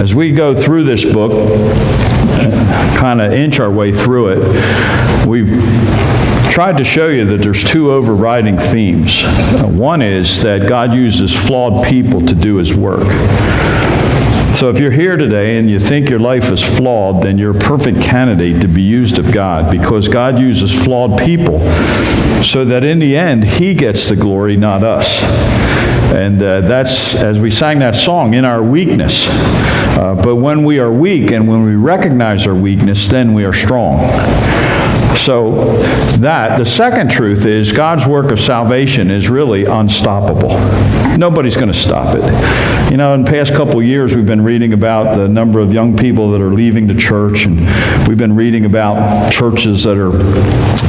As we go through this book, kind of inch our way through it, we've tried to show you that there's two overriding themes. One is that God uses flawed people to do His work. So if you're here today and you think your life is flawed, then you're a perfect candidate to be used of God, because God uses flawed people so that in the end, He gets the glory, not us. And that's, as we sang that song, in our weakness. But when we are weak and when we recognize our weakness, then we are strong. So the second truth is God's work of salvation is really unstoppable. Nobody's going to stop it. You know, in the past couple of years, we've been reading about the number of young people that are leaving the church, and we've been reading about churches that are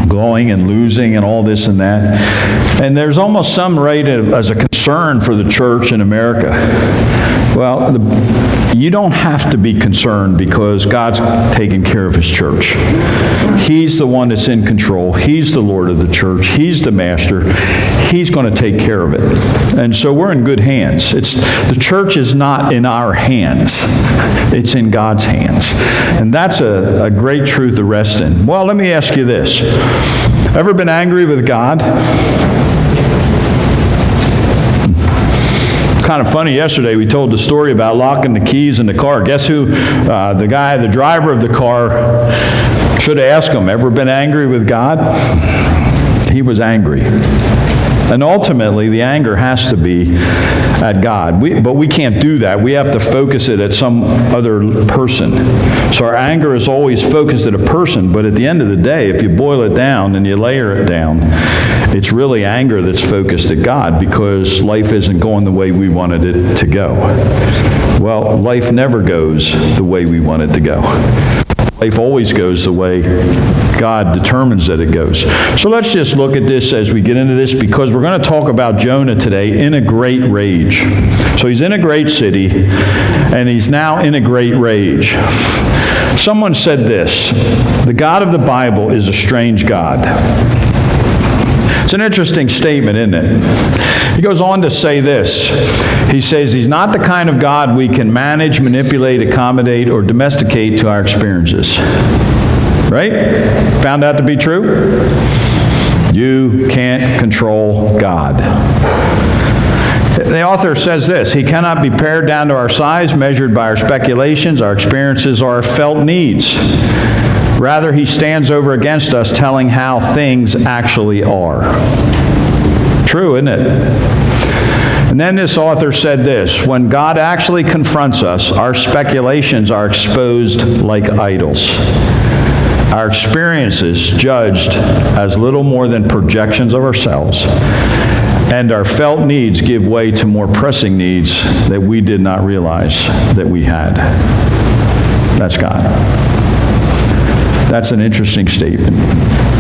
going and losing and all this and that. And there's almost some right as a concern for the church in America. Well, you don't have to be concerned, because God's taking care of His church. He's the one that's in control. He's the Lord of the church. He's the master. He's going to take care of it. And so we're in good hands. The church is not in our hands. It's in God's hands. And that's a great truth to rest in. Well, let me ask you this. Ever been angry with God? Kind of funny, yesterday we told the story about locking the keys in the car. Guess who? The driver of the car, should have asked him, ever been angry with God? He was angry. And ultimately, the anger has to be at God. But we can't do that. We have to focus it at some other person. So our anger is always focused at a person, but at the end of the day, if you boil it down and you layer it down, it's really anger that's focused at God, because life isn't going the way we wanted it to go. Well, life never goes the way we want it to go. Life always goes the way God determines that it goes. So let's just look at this as we get into this, because we're going to talk about Jonah today in a great rage. So he's in a great city, and he's now in a great rage. Someone said this: the God of the Bible is a strange God. It's an interesting statement, isn't it? He goes on to say this. He says He's not the kind of God we can manage, manipulate, accommodate, or domesticate to our experiences. Right? Found out to be true? You can't control God. The author says this: He cannot be pared down to our size, measured by our speculations, our experiences, or our felt needs. Rather, He stands over against us, telling how things actually are. True, isn't it? And then this author said this: when God actually confronts us, our speculations are exposed like idols. Our experiences judged as little more than projections of ourselves. And our felt needs give way to more pressing needs that we did not realize that we had. That's God. That's an interesting statement.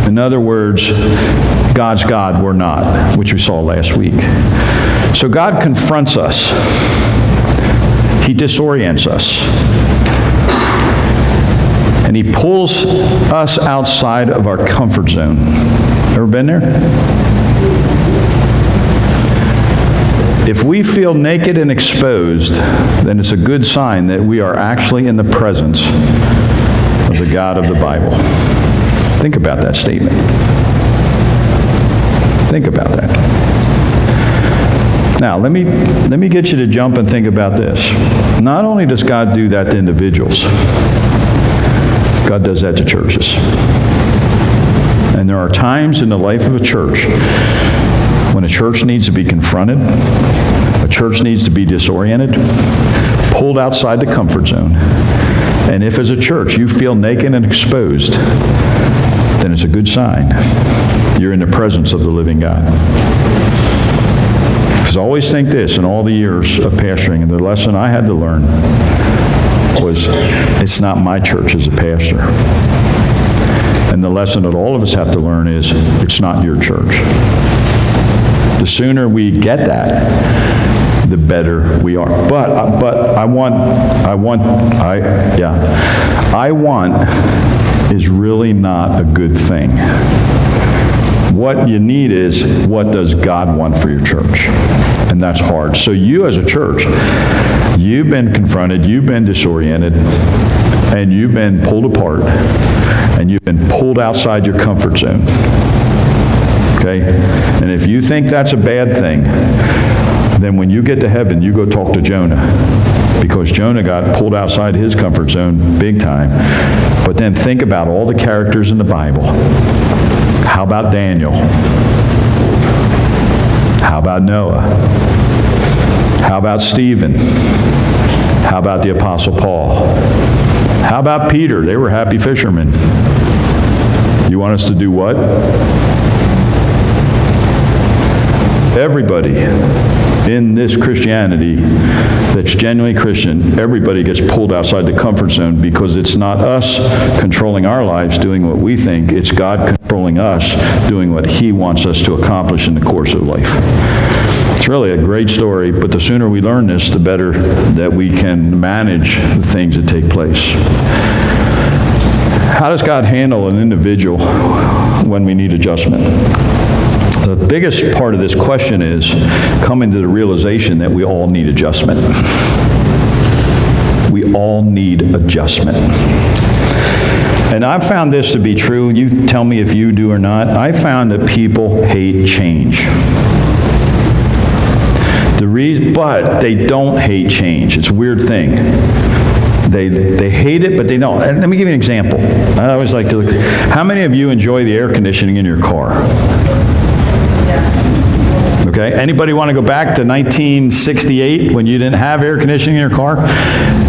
In other words, God's God, we're not, which we saw last week. So God confronts us. He disorients us. And He pulls us outside of our comfort zone. Ever been there? If we feel naked and exposed, then it's a good sign that we are actually in the presence of the God of the Bible. Think about that statement. Think about that. Now, let me get you to jump and think about this. Not only does God do that to individuals, God does that to churches. And there are times in the life of a church when a church needs to be confronted, a church needs to be disoriented, pulled outside the comfort zone. And if as a church you feel naked and exposed, then it's a good sign you're in the presence of the living God. Because I always think this, in all the years of pastoring, and the lesson I had to learn was, it's not my church as a pastor. And the lesson that all of us have to learn is, it's not your church. The sooner we get that, the better we are. But I want is really not a good thing. What you need is, what does God want for your church? And that's hard. So you as a church You've been confronted, you've been disoriented, and you've been pulled apart, and you've been pulled outside your comfort zone. Okay? And if you think that's a bad thing, then when you get to heaven, you go talk to Jonah. Because Jonah got pulled outside his comfort zone big time. But then think about all the characters in the Bible. How about Daniel? How about Noah? How about Stephen? How about the Apostle Paul? How about Peter? They were happy fishermen. You want us to do what? Everybody in this Christianity that's genuinely Christian, everybody gets pulled outside the comfort zone because it's not us controlling our lives doing what we think, it's God controlling us doing what He wants us to accomplish in the course of life. It's really a great story, but the sooner we learn this, the better that we can manage the things that take place. How does God handle an individual when we need adjustment? The biggest part of this question is coming to the realization that we all need adjustment. We all need adjustment. And I've found this to be true. You tell me if you do or not. I found that people hate change. But they don't hate change. It's a weird thing. They hate it, but they don't. And let me give you an example. I always like to look. How many of you enjoy the air conditioning in your car? Okay, anybody want to go back to 1968 when you didn't have air conditioning in your car?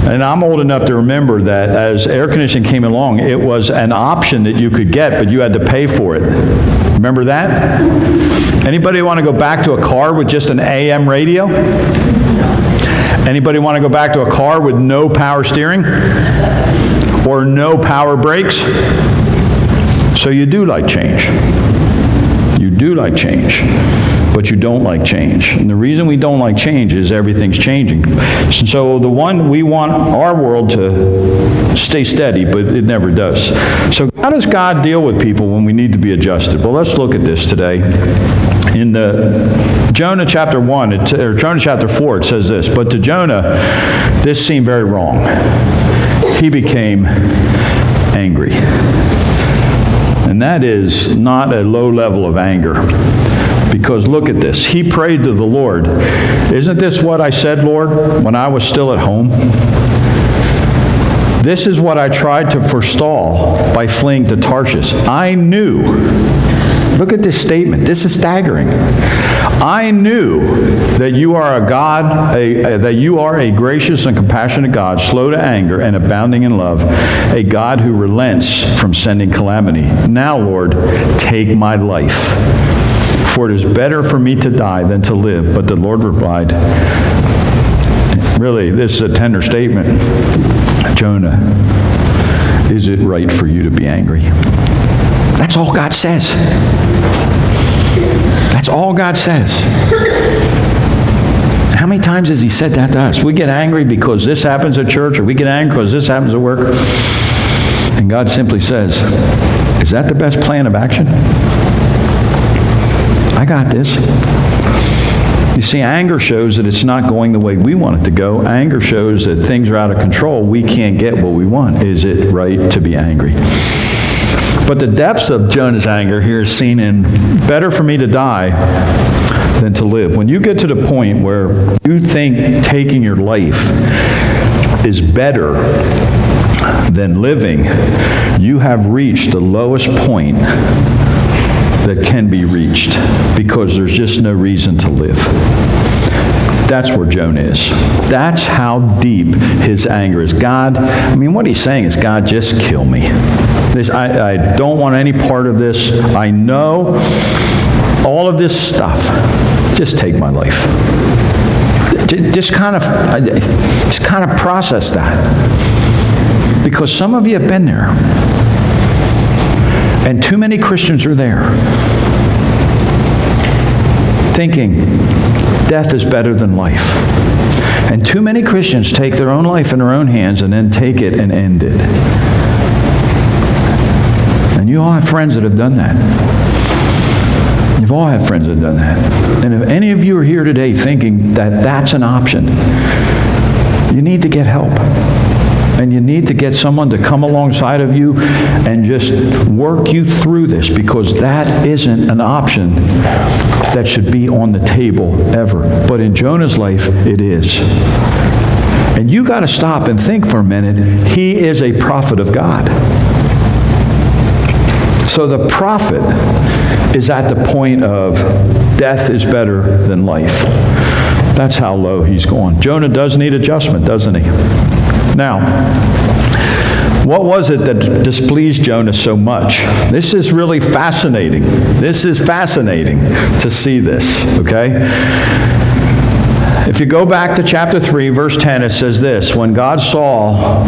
And I'm old enough to remember that as air conditioning came along, it was an option that you could get, but you had to pay for it. Remember that? Anybody want to go back to a car with just an AM radio? Anybody want to go back to a car with no power steering? Or no power brakes? So you do like change. You do like change, but you don't like change. And the reason we don't like change is everything's changing. So the one, we want our world to stay steady, but it never does. So how does God deal with people when we need to be adjusted? Well, let's look at this today. In the Jonah chapter 1, or Jonah chapter 4, it says this, but to Jonah, this seemed very wrong. He became angry. And that is not a low level of anger. Because look at this. He prayed to the Lord. Isn't this what I said, Lord, when I was still at home? This is what I tried to forestall by fleeing to Tarshish. I knew. Look at this statement. This is staggering. I knew that you are a God, that you are a gracious and compassionate God, slow to anger and abounding in love, a God who relents from sending calamity. Now, Lord, take my life, for it is better for me to die than to live. But the Lord replied, really, this is a tender statement. Jonah, is it right for you to be angry? That's all God says. That's all God says. How many times has He said that to us? We get angry because this happens at church, or we get angry because this happens at work. And God simply says, is that the best plan of action? I got this. You see, anger shows that it's not going the way we want it to go. Anger shows that things are out of control. We can't get what we want. Is it right to be angry? But the depths of Jonah's anger here is seen in, better for me to die than to live. When you get to the point where you think taking your life is better than living, you have reached the lowest point that can be reached, because there's just no reason to live. That's where Jonah is. That's how deep his anger is. God, I mean, what he's saying is, God, just kill me. I don't want any part of this. I know all of this stuff. Just take my life. Just kind of process that. Because some of you have been there. And too many Christians are there. Thinking death is better than life. And too many Christians take their own life in their own hands and then take it and end it. And you all have friends that have done that. You've all had friends that have done that. And if any of you are here today thinking that that's an option, You need to get help. And you need to get someone to come alongside of you and just work you through this, because that isn't an option that should be on the table ever. But in Jonah's life, it is. And you got to stop and think for a minute. He is a prophet of God. So the prophet is at the point of death is better than life. That's how low he's gone. Jonah does need adjustment, doesn't he? Now, what was it that displeased Jonah so much? This is really fascinating. This is fascinating to see this, okay? If you go back to chapter 3, verse 10, it says this: when God saw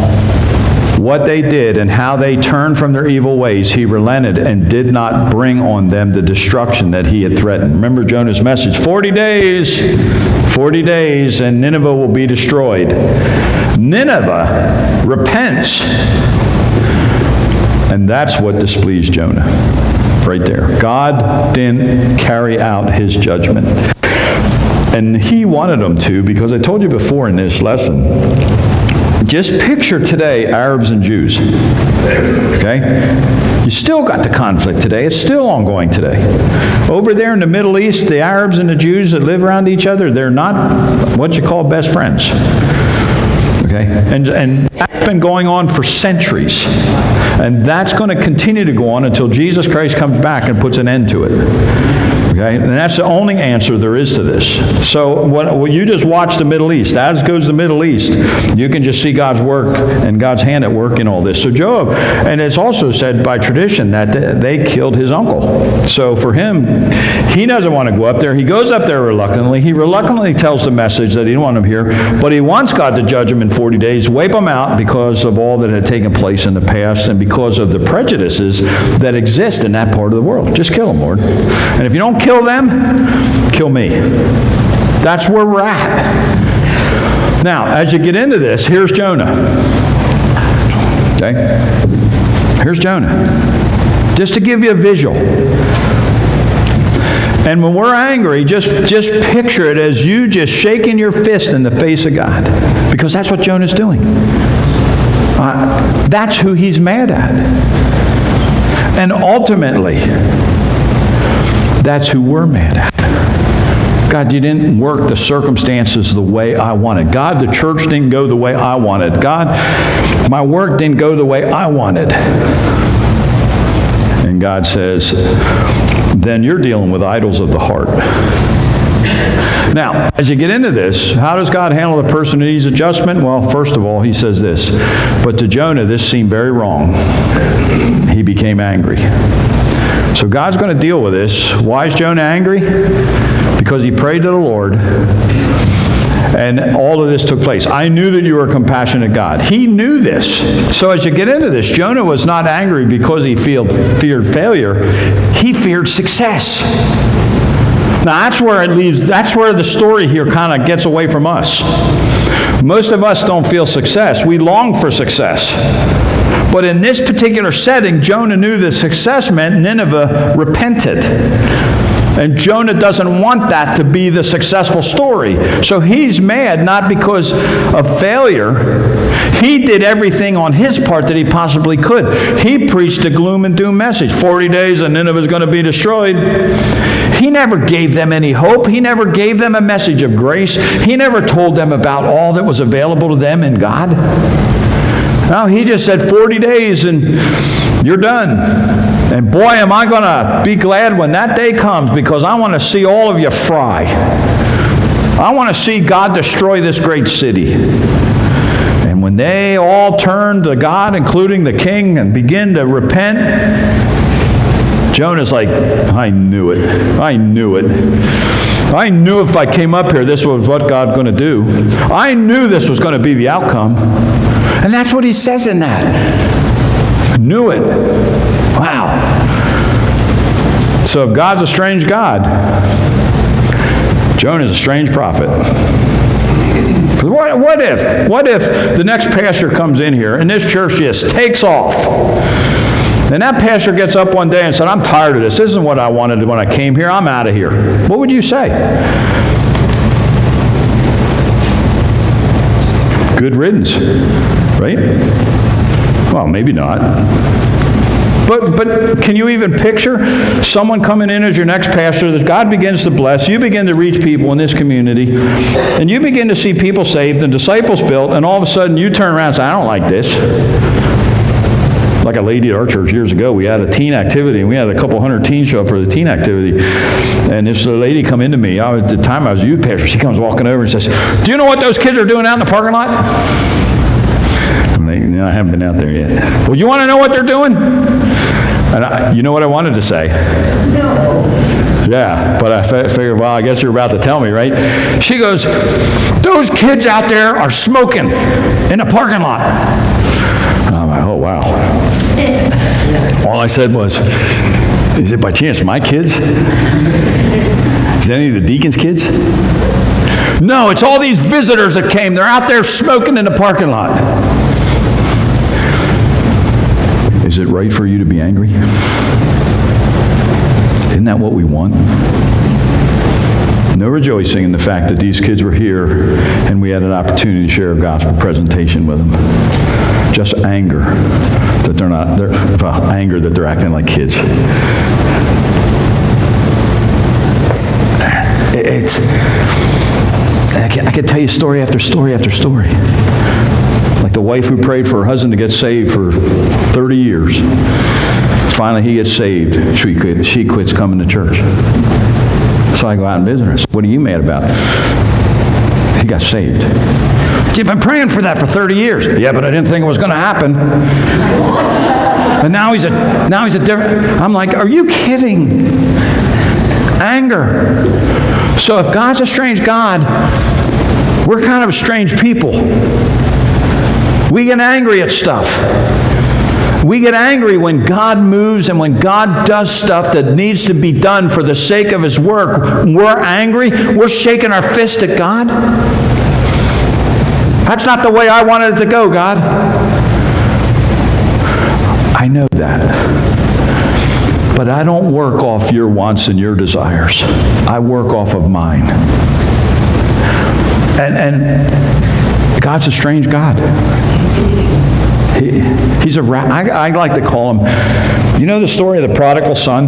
what they did and how they turned from their evil ways, he relented and did not bring on them the destruction that he had threatened. Remember Jonah's message, 40 days, and Nineveh will be destroyed. Nineveh repents. And that's what displeased Jonah, right there. God didn't carry out his judgment. And he wanted them to, because I told you before in this lesson, just picture today Arabs and Jews, okay? You still got the conflict today. It's still ongoing today. Over there in the Middle East, the Arabs and the Jews that live around each other, they're not what you call best friends, okay? And that's been going on for centuries. And that's going to continue to go on until Jesus Christ comes back and puts an end to it. Okay? And that's the only answer there is to this. So what you just watch the Middle East. As goes the Middle East, you can just see God's work and God's hand at work in all this. So Job, and it's also said by tradition that they killed his uncle. So for him, he doesn't want to go up there. He goes up there reluctantly. He reluctantly tells the message that he didn't want him here, but he wants God to judge him in 40 days, wipe him out because of all that had taken place in the past and because of the prejudices that exist in that part of the world. Just kill him, Lord. And if you don't kill them, kill me. That's where we're at. Now, as you get into this, here's Jonah. Okay? Here's Jonah. Just to give you a visual. And when we're angry, just picture it as you just shaking your fist in the face of God. Because that's what Jonah's doing. That's who he's mad at. And ultimately, that's who we're mad at. God, you didn't work the circumstances the way I wanted. God, the church didn't go the way I wanted. God, my work didn't go the way I wanted. And God says, then you're dealing with idols of the heart. Now, as you get into this, how does God handle the person who needs adjustment? Well, first of all, he says this: but to Jonah, this seemed very wrong. He became angry. So God's going to deal with this. Why is Jonah angry? Because he prayed to the Lord, and all of this took place. I knew that you were a compassionate God. He knew this. So as you get into this, Jonah was not angry because he feared failure. He feared success. Now that's where it leaves. That's where the story here kind of gets away from us. Most of us don't feel success. We long for success. But in this particular setting, Jonah knew that success meant Nineveh repented. And Jonah doesn't want that to be the successful story. So he's mad not because of failure. He did everything on his part that he possibly could. He preached a gloom and doom message. 40 days and Nineveh is going to be destroyed. He never gave them any hope. He never gave them a message of grace. He never told them about all that was available to them in God. No, he just said 40 days and you're done. And boy, am I going to be glad when that day comes, because I want to see all of you fry. I want to see God destroy this great city. And when they all turn to God, including the king, and begin to repent, Jonah's like, I knew it. I knew it. I knew if I came up here, this was what God's going to do. I knew this was going to be the outcome. And that's what he says in that. I knew it. Wow. So if God's a strange God, Jonah's a strange prophet. What if the next pastor comes in here and this church just takes off? And that pastor gets up one day and said, I'm tired of this. This isn't what I wanted when I came here. I'm out of here. What would you say? good riddance, right? Well, maybe not. But can you even picture someone coming in as your next pastor that God begins to bless, you begin to reach people in this community, and you begin to see people saved and disciples built, and all of a sudden you turn around and say, I don't like this. Like a lady at our church years ago, we had a teen activity, and we had a couple hundred teens show up for the teen activity. And this lady come into me, at the time I was a youth pastor, she comes walking over and says, do you know what those kids are doing out in the parking lot? I haven't been out there yet. Well, you want to know what they're doing? And you know what I wanted to say? No. Yeah, but I figured, well, I guess you're about to tell me, right? She goes, those kids out there are smoking in the parking lot. I'm like, oh, wow. All I said was, is it by chance my kids? Is it any of the deacons' kids? No, it's all these visitors that came. They're out there smoking in the parking lot. Is it right for you to be angry? Isn't that what we want? No rejoicing in the fact that these kids were here and we had an opportunity to share a gospel presentation with them. Just anger that anger that they're acting like kids. I could tell you story after story after story. Like the wife who prayed for her husband to get saved for 30 years. Finally, he gets saved. She quits coming to church. So I go out and visit her. I said, what are you mad about? He got saved. You've been praying for that for 30 years. Yeah, but I didn't think it was going to happen. And now he's a different. I'm like, are you kidding? Anger. So if God's a strange God, we're kind of strange people. We get angry at stuff. We get angry when God moves and when God does stuff that needs to be done for the sake of His work. We're angry. We're shaking our fist at God. That's not the way I wanted it to go, God. I know that. But I don't work off your wants and your desires. I work off of mine. And God's a strange God. I like to call him, you know the story of the prodigal son?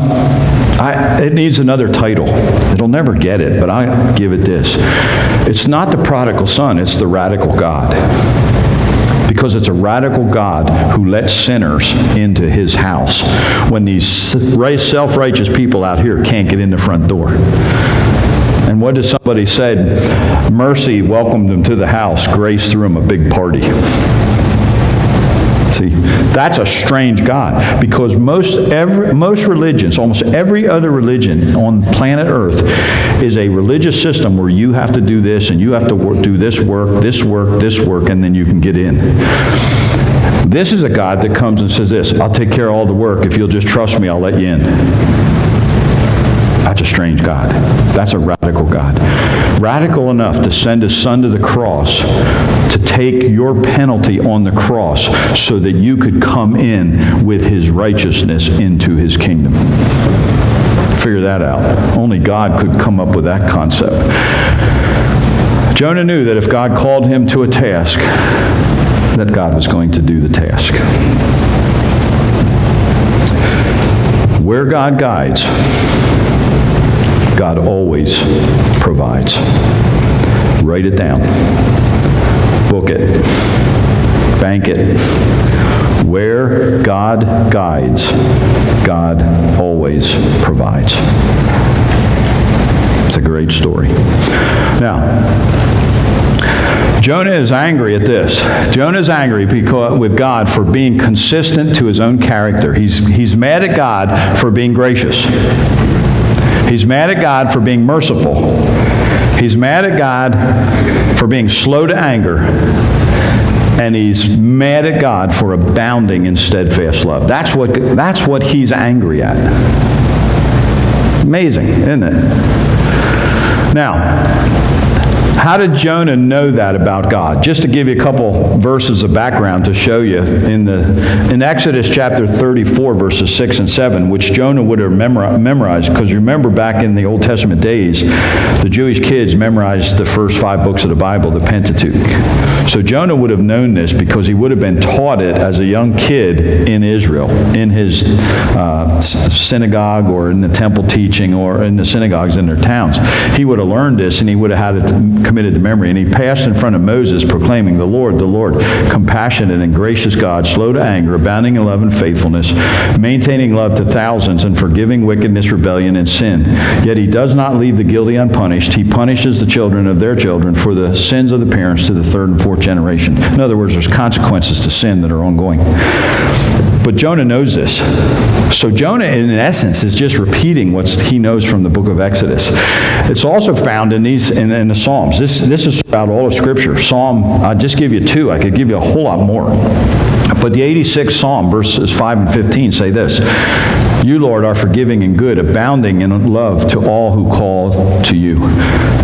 It needs another title. It'll never get it, but I give it this. It's not the prodigal son, it's the radical God. Because it's a radical God who lets sinners into his house when these self-righteous people out here can't get in the front door. And what did somebody said? Mercy welcomed them to the house. Grace threw them a big party. See, that's a strange God, because most religions, almost every other religion on planet Earth is a religious system where you have to do this and you have to do this work, and then you can get in. This is a God that comes and says this, I'll take care of all the work. If you'll just trust me, I'll let you in. That's a strange God. That's a radical God. Radical enough to send his son to the cross to take your penalty on the cross so that you could come in with his righteousness into his kingdom. Figure that out. Only God could come up with that concept. Jonah knew that if God called him to a task, that God was going to do the task. Where God guides, God always provides. Write it down. Book it. Bank it. Where God guides, God always provides. It's a great story. Now, Jonah is angry at this. Jonah is angry with God for being consistent to his own character. He's mad at God for being gracious. He's mad at God for being merciful. He's mad at God for being slow to anger. And he's mad at God for abounding in steadfast love. That's what he's angry at. Amazing, isn't it? Now, how did Jonah know that about God? Just to give you a couple verses of background to show you, in Exodus chapter 34, verses 6 and 7, which Jonah would have memorized, because remember back in the Old Testament days, the Jewish kids memorized the first 5 books of the Bible, the Pentateuch. So Jonah would have known this because he would have been taught it as a young kid in Israel, in his synagogue or in the temple teaching or in the synagogues in their towns. He would have learned this and he would have had it committed to memory. And he passed in front of Moses proclaiming, the Lord, compassionate and gracious God, slow to anger, abounding in love and faithfulness, maintaining love to thousands and forgiving wickedness, rebellion, and sin. Yet he does not leave the guilty unpunished. He punishes the children of their children for the sins of the parents to the third and fourth generation. In other words, there's consequences to sin that are ongoing. But Jonah knows this. So Jonah, in essence, is just repeating what he knows from the book of Exodus. It's also found in the Psalms. This is throughout all of Scripture. I'll just give you two. I could give you a whole lot more. But the 86th Psalm, verses 5 and 15, say this: You, Lord, are forgiving and good, abounding in love to all who call to you.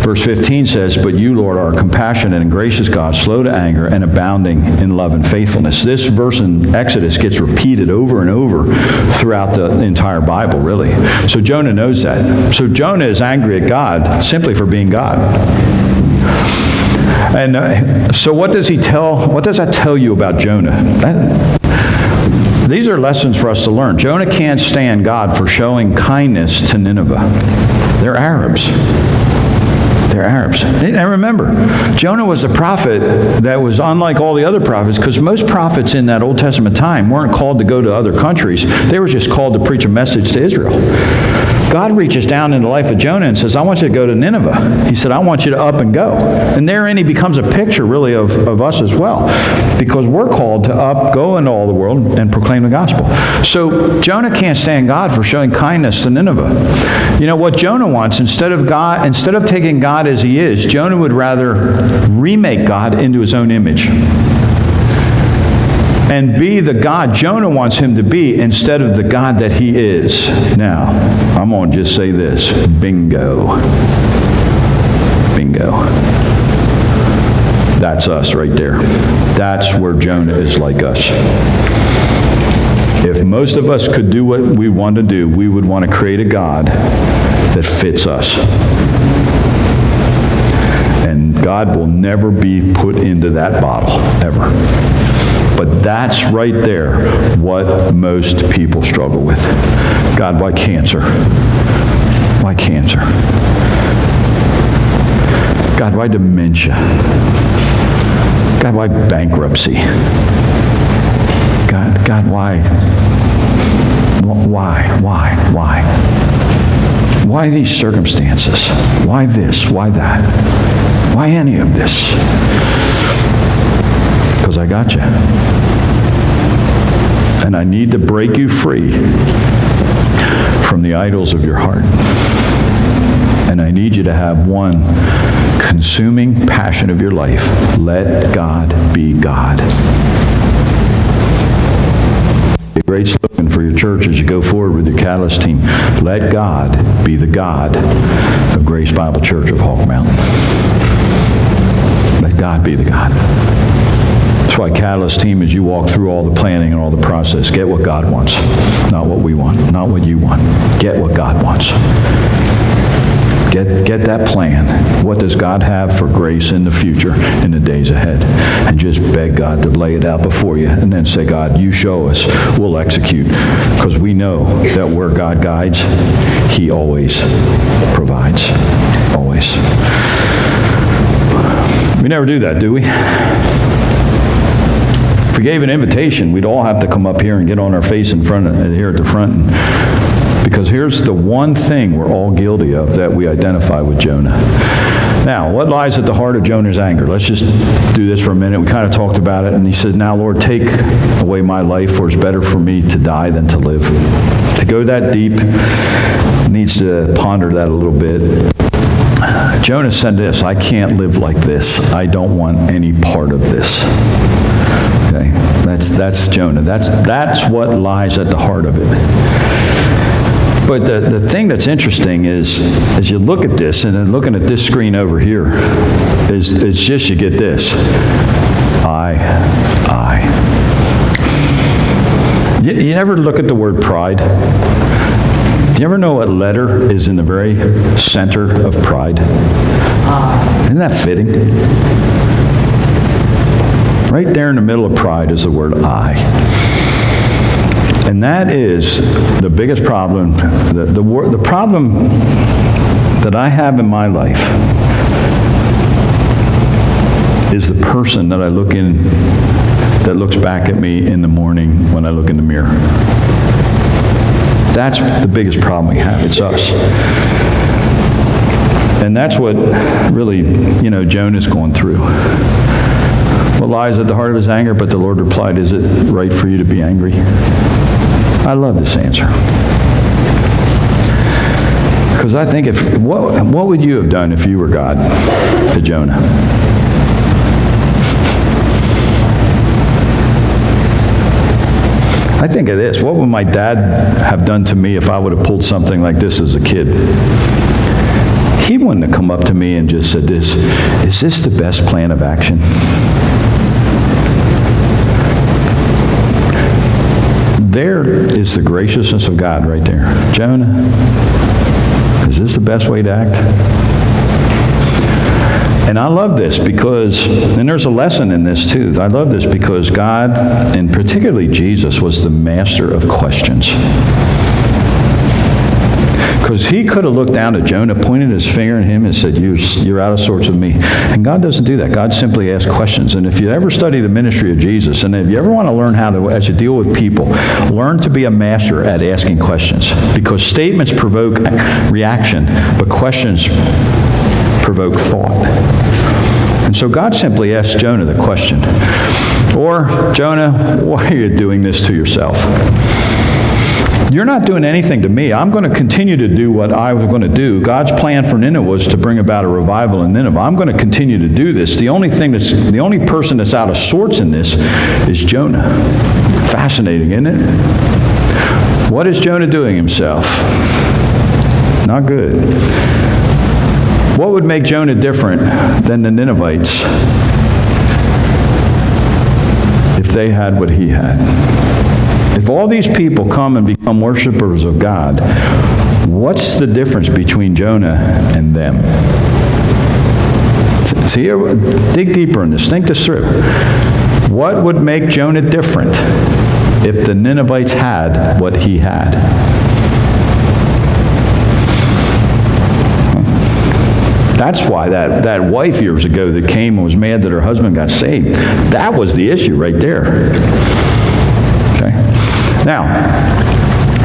Verse 15 says, But you, Lord, are compassionate and gracious God, slow to anger, and abounding in love and faithfulness. This verse in Exodus gets repeated over and over throughout the entire Bible, really. So Jonah knows that. So Jonah is angry at God simply for being God. And so what does that tell you about Jonah? These are lessons for us to learn. Jonah can't stand God for showing kindness to Nineveh. They're Arabs. They're Arabs. And remember, Jonah was a prophet that was unlike all the other prophets, because most prophets in that Old Testament time weren't called to go to other countries. They were just called to preach a message to Israel. God reaches down in the life of Jonah and says, I want you to go to Nineveh. He said, I want you to up and go. And therein he becomes a picture, really, of us as well, because we're called to go into all the world and proclaim the gospel. So Jonah can't stand God for showing kindness to Nineveh. You know what Jonah wants? Instead of taking God as he is, Jonah would rather remake God into his own image and be the God Jonah wants him to be instead of the God that he is. Now, I'm going to just say this. Bingo. Bingo. That's us right there. That's where Jonah is like us. If most of us could do what we want to do, we would want to create a God that fits us. And God will never be put into that bottle, ever. But that's right there what most people struggle with. God, why cancer? Why cancer? God, why dementia? God, why bankruptcy? God, why? Why these circumstances? Why this? Why that? Why any of this? Because I got you. And I need to break you free from the idols of your heart. And I need you to have one consuming passion of your life. Let God be God. A great slogan for your church as you go forward with your Catalyst team. Let God be the God of Grace Bible Church of Hawk Mountain. Let God be the God. That's why Catalyst team, as you walk through all the planning and all the process, get what God wants, not what we want, not what you want. Get what God wants. Get that plan. What does God have for grace in the future, in the days ahead? And just beg God to lay it out before you, and then say, God, you show us, we'll execute. Because we know that where God guides, he always provides. Always. We never do that, do we? If we gave an invitation, we'd all have to come up here and get on our face in front of here at the front. Because here's the one thing we're all guilty of that we identify with Jonah. Now, what lies at the heart of Jonah's anger? Let's just do this for a minute. We kind of talked about it, and he says, now, Lord, take away my life, for it's better for me to die than to live. To go that deep, needs to ponder that a little bit. Jonah said this, I can't live like this. I don't want any part of this. Okay, that's Jonah. That's what lies at the heart of it. But the thing that's interesting is, as you look at this, and then looking at this screen over here, is just you get this. I. You never look at the word pride? Do you ever know what letter is in the very center of pride? Isn't that fitting? Right there in the middle of pride is the word I. And that is the biggest problem, the problem that I have in my life is the person that I look in, that looks back at me in the morning when I look in the mirror. That's the biggest problem we have. It's us. And that's what really, Jonah's going through. What lies at the heart of his anger? But the Lord replied, is it right for you to be angry? I love this answer. Because I think what would you have done if you were God to Jonah? I think of this. What would my dad have done to me if I would have pulled something like this as a kid? He wouldn't have come up to me and just said this, is this the best plan of action? There is the graciousness of God right there. Jonah, is this the best way to act? And I love this because, and there's a lesson in this too. I love this because God, and particularly Jesus, was the master of questions. Because he could have looked down at Jonah, pointed his finger at him and said, you're out of sorts with me. And God doesn't do that. God simply asks questions. And if you ever study the ministry of Jesus, and if you ever want to learn how to, as you deal with people, learn to be a master at asking questions. Because statements provoke reaction, but questions provoke thought. And so God simply asked Jonah the question, or, Jonah, why are you doing this to yourself? You're not doing anything to me. I'm going to continue to do what I was going to do. God's plan for Nineveh was to bring about a revival in Nineveh. I'm going to continue to do this. The only person that's out of sorts in this is Jonah. Fascinating, isn't it? What is Jonah doing himself? Not good. What would make Jonah different than the Ninevites if they had what he had? If all these people come and become worshipers of God, what's the difference between Jonah and them? See, dig deeper in this. Think this through. What would make Jonah different if the Ninevites had what he had? That's why that wife years ago that came and was mad that her husband got saved, that was the issue right there. Okay? Now,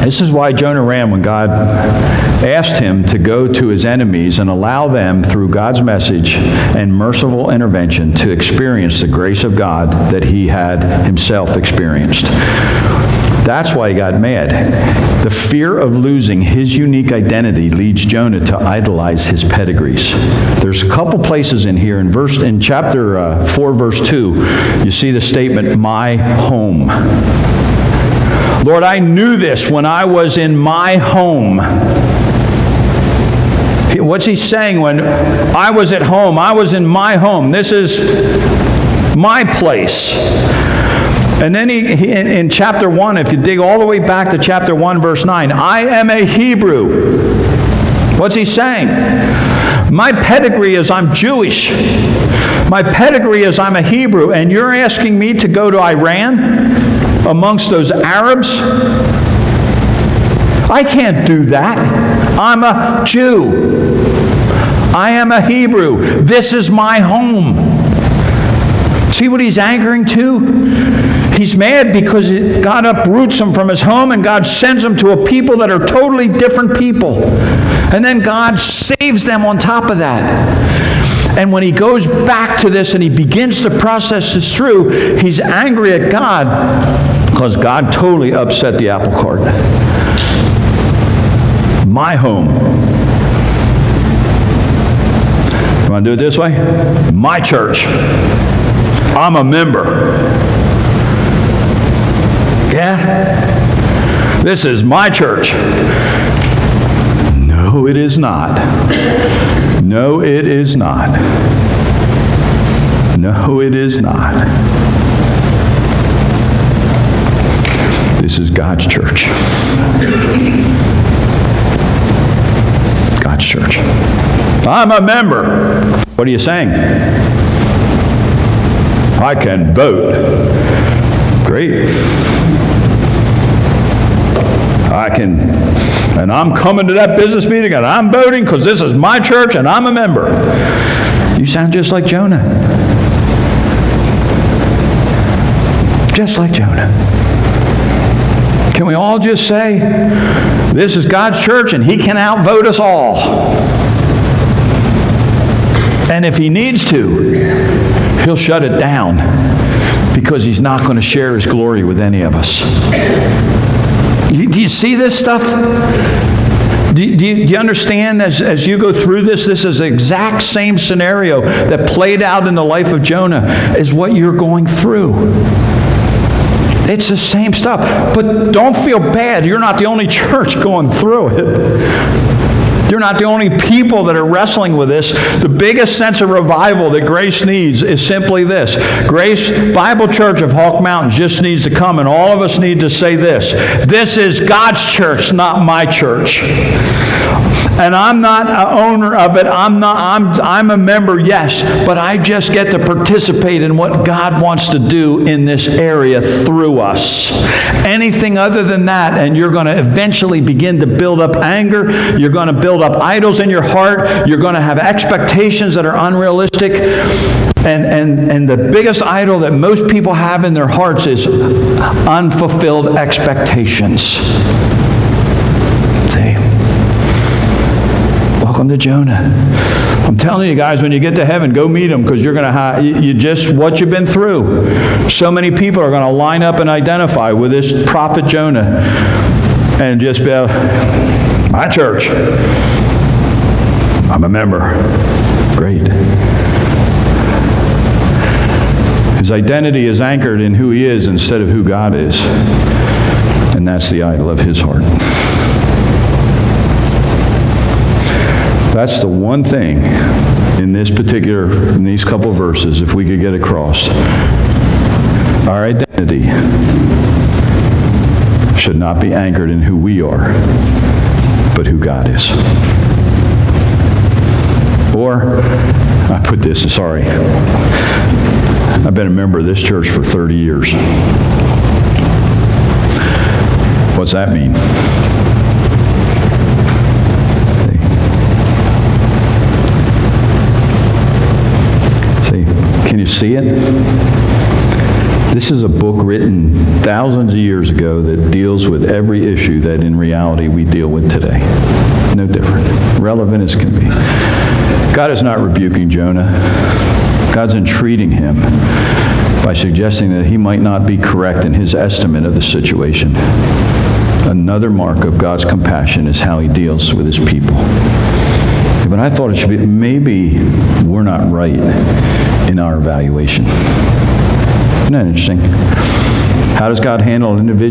this is why Jonah ran when God asked him to go to his enemies and allow them, through God's message and merciful intervention, to experience the grace of God that he had himself experienced. That's why he got mad. The fear of losing his unique identity leads Jonah to idolize his pedigrees. There's a couple places in here. In chapter 4, verse 2, you see the statement, my home. Lord, I knew this when I was in my home. What's he saying when I was at home? I was in my home. This is my place. And then he in chapter 1, if you dig all the way back to chapter 1, verse 9, I am a Hebrew. What's he saying? My pedigree is I'm Jewish. My pedigree is I'm a Hebrew. And you're asking me to go to Iran amongst those Arabs? I can't do that. I'm a Jew. I am a Hebrew. This is my home. See what he's angering to? He's mad because God uproots him from his home and God sends him to a people that are totally different people. And then God saves them on top of that. And when he goes back to this and he begins to process this through, he's angry at God because God totally upset the apple cart. My home. You want to do it this way? My church. I'm a member. Yeah? This is my church. No, it is not. No, it is not. No, it is not. This is God's church. God's church. I'm a member. What are you saying? I can vote. Great. And I'm coming to that business meeting and I'm voting because this is my church and I'm a member. You sound just like Jonah. Just like Jonah. Can we all just say, this is God's church and he can outvote us all? And if he needs to, he'll shut it down because he's not going to share his glory with any of us. Do you see this stuff? Do you understand as you go through this? This is the exact same scenario that played out in the life of Jonah is what you're going through. It's the same stuff. But don't feel bad. You're not the only church going through it. You're not the only people that are wrestling with this. The biggest sense of revival that Grace needs is simply this. Grace Bible Church of Hawk Mountain just needs to come, and all of us need to say this. This is God's church, not my church. And I'm not an owner of it. I'm a member, yes, but I just get to participate in what God wants to do in this area through us. Anything other than that, and you're going to eventually begin to build up anger. You're going to build up idols in your heart. You're going to have expectations that are unrealistic. And the biggest idol that most people have in their hearts is unfulfilled expectations. See? Welcome to Jonah. I'm telling you guys, when you get to heaven, go meet him because you're going to you just what you've been through. So many people are going to line up and identify with this prophet Jonah and just be, my church. I'm a member. Great. His identity is anchored in who he is instead of who God is. And that's the idol of his heart. That's the one thing in these couple verses, if we could get across. Our identity should not be anchored in who we are, but who God is. Or, I've been a member of this church for 30 years. What's that mean? Can you see it? This is a book written thousands of years ago that deals with every issue that in reality we deal with today. No different. Relevant as can be. God is not rebuking Jonah. God's entreating him by suggesting that he might not be correct in his estimate of the situation. Another mark of God's compassion is how he deals with his people. But I thought it should be, maybe we're not right in our evaluation. Isn't that interesting? How does God handle an individual?